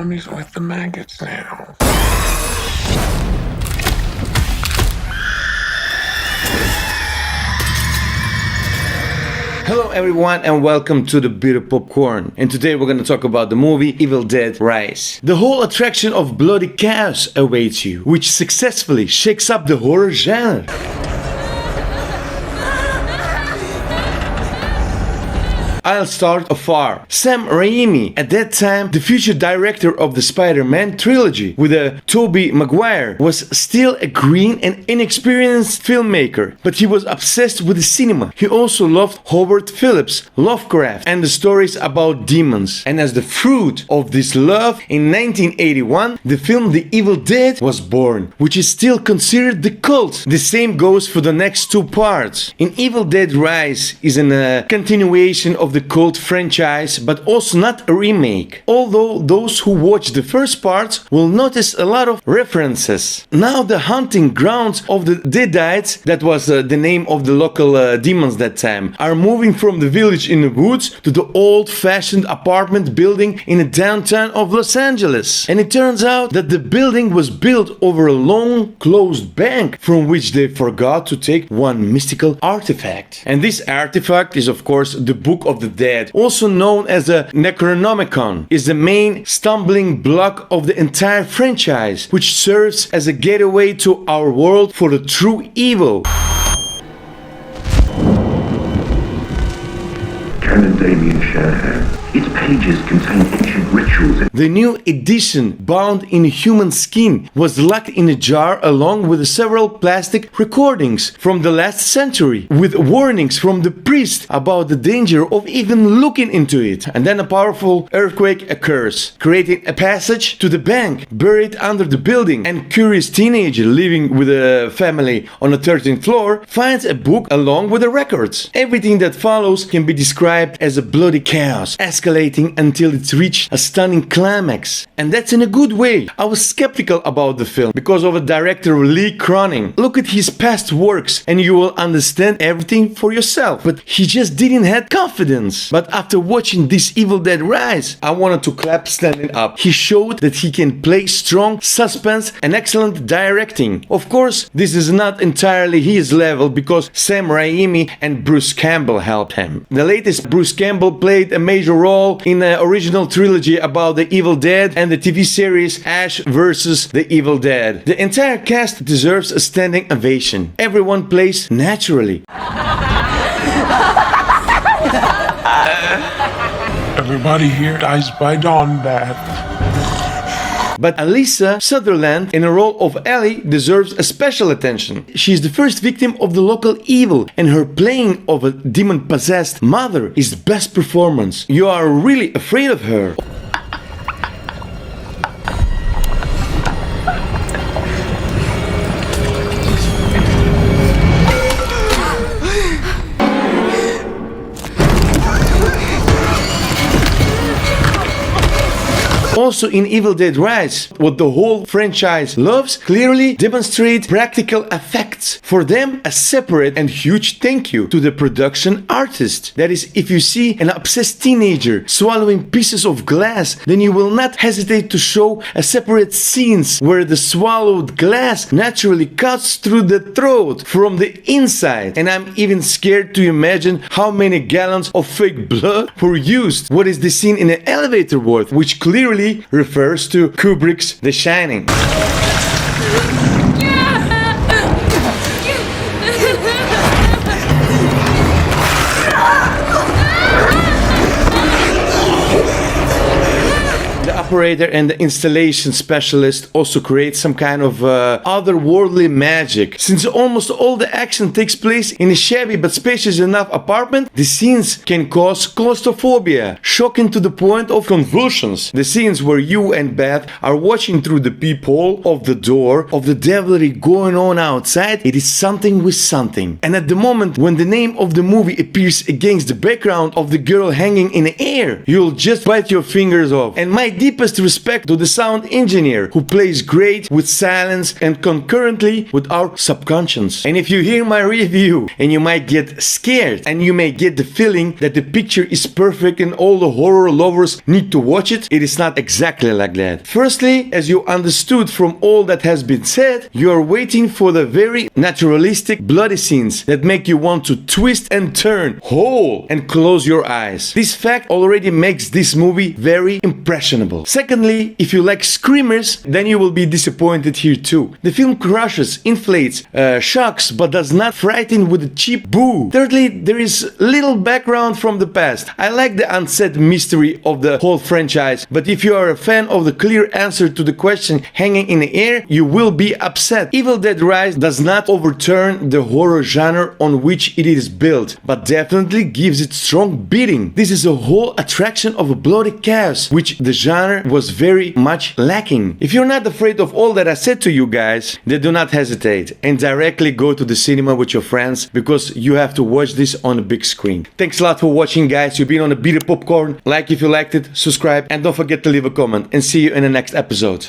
enemies with the maggots now. Hello everyone and welcome to the Bitter Popcorn, and today we're gonna talk about the movie Evil Dead Rise. The whole attraction of bloody chaos awaits you, which successfully shakes up the horror genre. I'll start afar. Sam Raimi, at that time the future director of the Spider-Man trilogy with Tobey Maguire, was still a green and inexperienced filmmaker, but he was obsessed with the cinema. He also loved Howard Phillips, Lovecraft, and the stories about demons. And as the fruit of this love, in 1981, the film The Evil Dead was born, which is still considered the cult. The same goes for the next two parts. In Evil Dead Rise is a continuation of the cult franchise, but also not a remake, although those who watch the first parts will notice a lot of references. Now the hunting grounds of the Deadites, that was the name of the local demons that time, are moving from the village in the woods to the old-fashioned apartment building in the downtown of Los Angeles. And it turns out that the building was built over a long closed bank from which they forgot to take one mystical artifact. And this artifact is of course the Book of the Dead, also known as a Necronomicon, is the main stumbling block of the entire franchise, which serves as a gateway to our world for the true evil. Canon Damien Shanahan. Its pages contain ancient rituals. The new edition, bound in human skin, was locked in a jar along with several plastic recordings from the last century, with warnings from the priest about the danger of even looking into it. And then a powerful earthquake occurs, creating a passage to the bank buried under the building, and curious teenager living with a family on the 13th floor finds a book along with the records. Everything that follows can be described as a bloody chaos, escalating until it's reached a stunning climax. And that's in a good way. I was skeptical about the film because of the director Lee Cronin. Look at his past works and you will understand everything for yourself. But he just didn't have confidence. But after watching this Evil Dead Rise, I wanted to clap standing up. He showed that he can play strong suspense and excellent directing. Of course, this is not entirely his level because Sam Raimi and Bruce Campbell helped him. The latest Bruce Campbell played a major role in the original trilogy about the Evil Dead and the TV series Ash vs. the Evil Dead. The entire cast deserves a standing ovation. Everyone plays naturally. Everybody here dies by dawn, Dad. But Alyssa Sutherland, in the role of Ellie, deserves a special attention. She is the first victim of the local evil, and her playing of a demon-possessed mother is the best performance. You are really afraid of her. Also in Evil Dead Rise, what the whole franchise loves, clearly demonstrate practical effects. For them, a separate and huge thank you to the production artist. That is, if you see an obsessed teenager swallowing pieces of glass, then you will not hesitate to show a separate scenes where the swallowed glass naturally cuts through the throat from the inside. And I'm even scared to imagine how many gallons of fake blood were used. What is the scene in the elevator worth, which clearly refers to Kubrick's The Shining. Operator and the installation specialist also create some kind of otherworldly magic. Since almost all the action takes place in a shabby but spacious enough apartment, the scenes can cause claustrophobia, shocking to the point of convulsions. The scenes where you and Beth are watching through the peephole of the door of the devilry going on outside, it is something with something. And at the moment when the name of the movie appears against the background of the girl hanging in the air, you'll just bite your fingers off. And my deep deepest respect to the sound engineer who plays great with silence and concurrently with our subconscious. And if you hear my review and you might get scared and you may get the feeling that the picture is perfect and all the horror lovers need to watch it, it is not exactly like that. Firstly, as you understood from all that has been said, you are waiting for the very naturalistic bloody scenes that make you want to twist and turn whole and close your eyes. This fact already makes this movie very impressionable. Secondly, if you like screamers, then you will be disappointed here too. The film crushes, inflates, shocks, but does not frighten with a cheap boo. Thirdly, there is little background from the past. I like the unsaid mystery of the whole franchise, but if you are a fan of the clear answer to the question hanging in the air, you will be upset. Evil Dead Rise does not overturn the horror genre on which it is built, but definitely gives it strong beating. This is a whole attraction of a bloody chaos, which the genre was very much lacking. If you're not afraid of all that I said to you guys, then do not hesitate and directly go to the cinema with your friends, because you have to watch this on a big screen. Thanks a lot for watching, guys. You've been on a Beat It Popcorn. Like if you liked it, subscribe, and don't forget to leave a comment, and see you in the next episode.